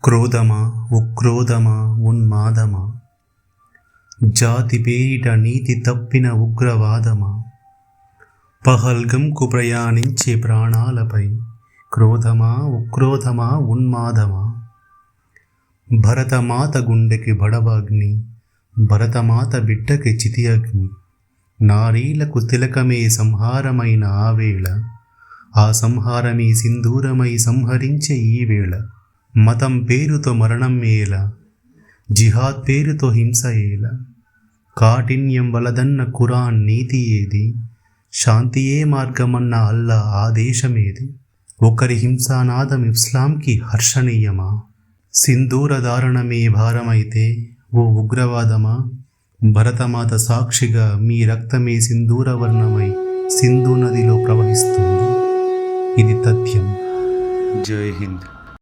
క్రోధమా, ఉక్రోధమా, ఉన్మాదమా, జాతి పేరిట నీతి తప్పిన ఉగ్రవాదమా, పహల్గంకు ప్రయాణించే ప్రాణాలపై క్రోధమా, ఉక్రోధమా, ఉన్మాదమా, భరతమాత గుండెకి బడబాగ్ని, భరతమాత బిడ్డకి చితి అగ్ని, నారీలకు తిలకమే సంహారమైన ఆవేళ, ఆ సంహారమే సింధూరమై సంహరించే ఈ వేళ, మతం పేరుతో మరణం ఏలా, జిహాద్ పేరుతో హింస ఏలా, కాఠిన్యం వలదన్న ఖురాన్ నీతి ఏది, శాంతియే మార్గమన్న అల్లా ఆదేశమేది, ఒకరి హింసానాదం ఇస్లాంకి హర్షణీయమా, సింధూర దారుణమే భారమైతే ఓ ఉగ్రవాదమా, భరతమాత సాక్షిగా మీ రక్తమే సింధూరవర్ణమై సింధు నదిలో ప్రవహిస్తుంది. ఇది తథ్యం. జై హింద్.